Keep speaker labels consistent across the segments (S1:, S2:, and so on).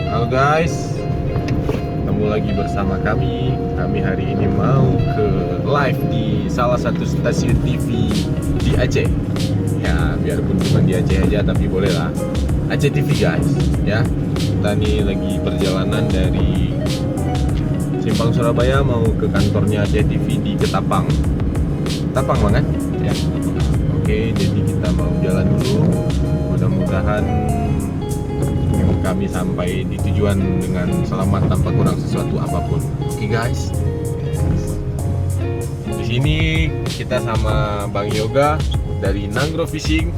S1: Halo guys, ketemu lagi bersama kami. Kami hari ini mau ke live di salah satu stasiun TV di Aceh. Ya, biarpun cuma di Aceh aja, tapi boleh lah. Aceh TV guys, ya. Kita nih lagi perjalanan dari Simpang Surabaya mau ke kantornya Aceh TV di Ketapang. Ketapang banget? Ya. Oke, jadi kita mau jalan dulu. Mudah-mudahan kami sampai di tujuan dengan selamat tanpa kurang sesuatu apapun. Oke guys. Di sini kita sama Bang Yoga dari Nanggro Fishing.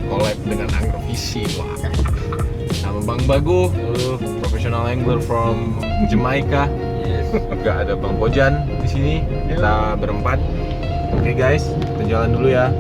S1: Collab dengan Nanggro Fishing. Wah. Sama Bang Bagu, professional angler from Jamaica. Yes. Juga ada Bang Pojan di sini. Kita berempat. Oke guys, kita jalan dulu ya.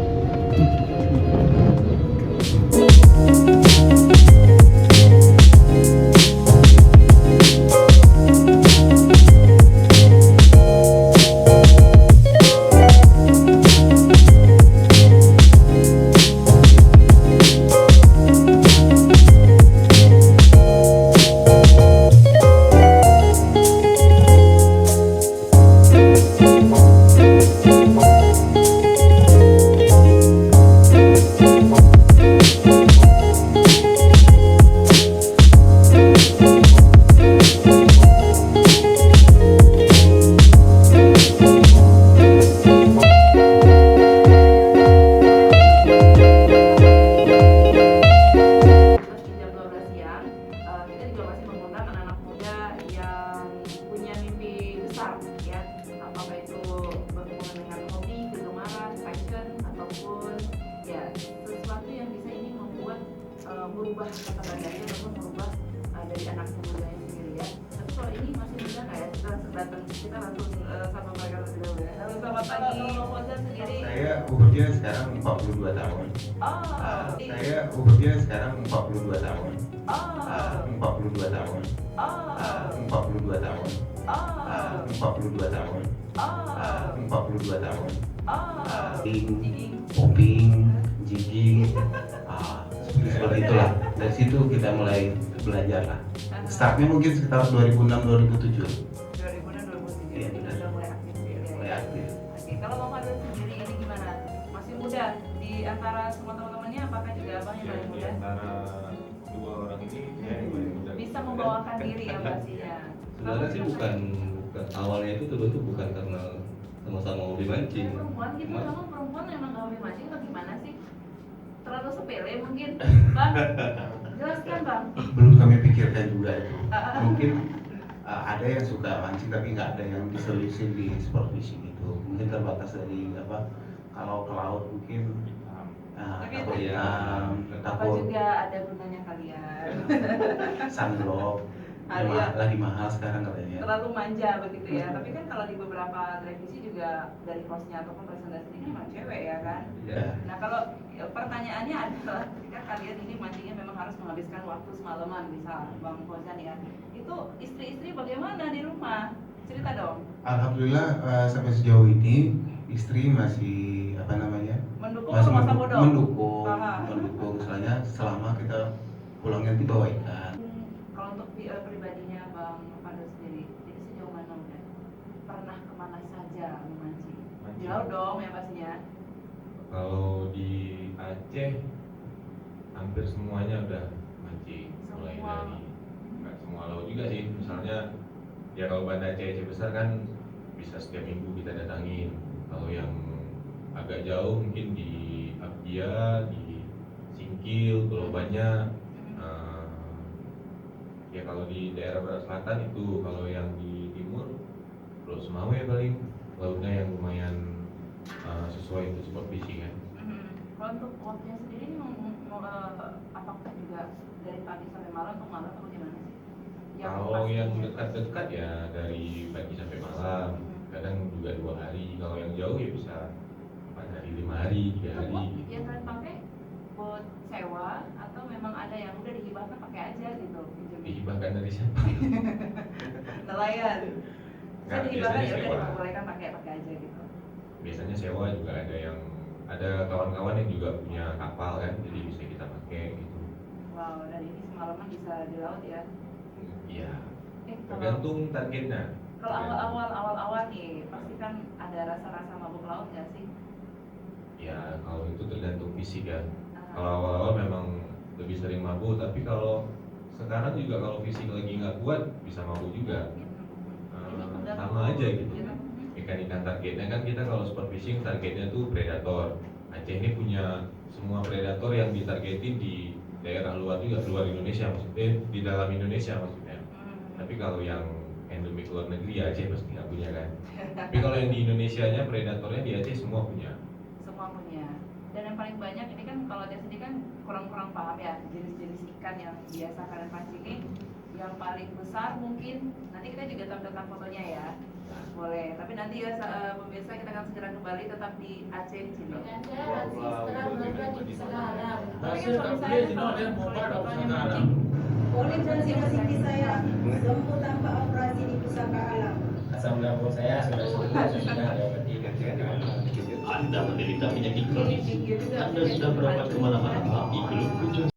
S2: Merubah kata bandanya ataupun merubah dari anak mudanya sendiri ya. Tapi kalau ini masih muda nggak ya? Kita langsung sama mereka lebih dahulu ya. Halo, selamat pagi. Kalau Fauzan sendiri?
S3: Saya umurnya sekarang 42 tahun. Saya umurnya sekarang 42 tahun. 42 tahun. 42 tahun. 42 tahun. 42 tahun. Popping, jigging, seperti itulah. Dari situ kita mulai belajar lah. Startnya mungkin sekitar 2006-2007.
S2: 2006-2007.
S3: Iya,
S2: Sudah mulai aktif ya.
S3: Mulai aktif.
S2: Oke, kalau Bang Fauzan sendiri ini gimana? Masih muda di antara semua teman-temannya, apakah juga Abang yang paling muda?
S1: Antara dua orang ini saya yang paling muda.
S2: Bisa membawakan diri ya pastinya.
S4: Sebenarnya sih bukan awalnya itu tuh bukan karena sama-sama hobi mancing.
S2: Perempuan gitu, memang perempuan memang nggak hobi mancing atau gimana sih? Terlalu sepele mungkin, Bang? Jelaskan Bang.
S3: Belum kami pikirkan juga itu. Mungkin ada yang suka mancing tapi nggak ada yang diseriusin di sport fishing itu. Mungkin terbatas dari apa? Kalau ke laut mungkin takut
S2: Apa juga ada gunanya kalian?
S3: sunblock lagi mahal sekarang katanya.
S2: Terlalu manja begitu ya. Tapi kan kalau di beberapa televisi juga dari hostnya ataupun presentasi ini memang cewek ya kan.
S4: Ya.
S2: Nah kalau pertanyaannya adalah ketika kalian ini mancingnya memang harus menghabiskan waktu semalaman, misal Bang Fauzan ya, itu istri-istri bagaimana di rumah? Cerita dong.
S3: Alhamdulillah sampai sejauh ini istri masih apa namanya?
S2: Mendukung
S3: Masih
S2: atau masa bodoh?
S3: mendukung misalnya selama kita pulangnya nanti bawa ikan.
S2: Kalau untuk pribadinya Bang Fado sendiri, jadi sejauh mana udah pernah kemana saja memancing? Jauh dong ya pastinya.
S1: Kalau di Aceh hampir semuanya udah mancing, mulai
S2: Semua.
S1: dari nggak semua laut juga sih. Misalnya ya kalau Banda Aceh besar kan bisa setiap minggu kita datangin. Kalau yang agak jauh mungkin di Abdia, di Singkil, Pulau Banyak. Ya kalau di daerah barat selatan itu, kalau yang di timur Pulau Semawe paling lautnya yang lumayan sesuai untuk sport fishing kan.
S2: Kalau untuk waktunya sendiri ini apakah juga dari pagi sampai malam atau malam atau gimana sih?
S1: Kalau yang dekat-dekat ya dari pagi sampai malam, kadang juga 2 hari. Kalau yang jauh ya bisa 4 hari, 5 hari, 3 hari.
S2: Itu yang kalian pakai buat sewa atau memang ada yang udah dihibahkan pakai aja gitu?
S1: Dihibahkan dari siapa?
S2: Nelayan. Saya dihibahkan
S1: biasanya
S2: ya udah
S1: sewa.
S2: diperbolehkan pakai aja gitu.
S1: Biasanya sewa juga ada kawan-kawan yang juga punya kapal kan, jadi bisa kita pakai gitu.
S2: Wow, dan ini semalaman bisa di laut ya.
S1: Iya.
S2: Kalau
S1: Tergantung targetnya.
S2: awal nih, pasti kan ada rasa-rasa mabuk laut nggak sih?
S1: Ya kalau itu tergantung fisik kan.
S2: Ah.
S1: Kalau awal-awal memang lebih sering mabuk, tapi kalau sekarang juga kalau fisik lagi nggak kuat bisa mabuk juga. Sama aja gitu. Ikan-ikan targetnya kan kita kalau sport fishing targetnya tuh predator. Aceh ini punya semua predator yang ditargetin di daerah luar juga, luar Indonesia maksudnya, di dalam Indonesia maksudnya. Tapi kalau yang endemik luar negeri ya Aceh pasti nggak punya kan. Tapi kalau yang di Indonesianya predatornya di Aceh semua punya.
S2: Semua punya. Dan yang paling banyak ini kan kalau dia sendiri kan kurang paham ya jenis-jenis ikan yang biasa kalian pancing ini. Yang paling besar mungkin nanti kita juga tampilkan fotonya ya. Boleh, tapi nanti ya pemirsa kita akan segera kembali tetap di Aceh di sini.
S5: Hasil kampanye dia mau pada usaha.
S6: Oleh konservasi saya, semua tanpa operasi di pusaka alam.
S5: Asam lambung saya sudah sudah dapat dikatakan.
S7: Anda menderita penyakit kronis. Anda sudah berobat kemana-mana, tapi belum kunjung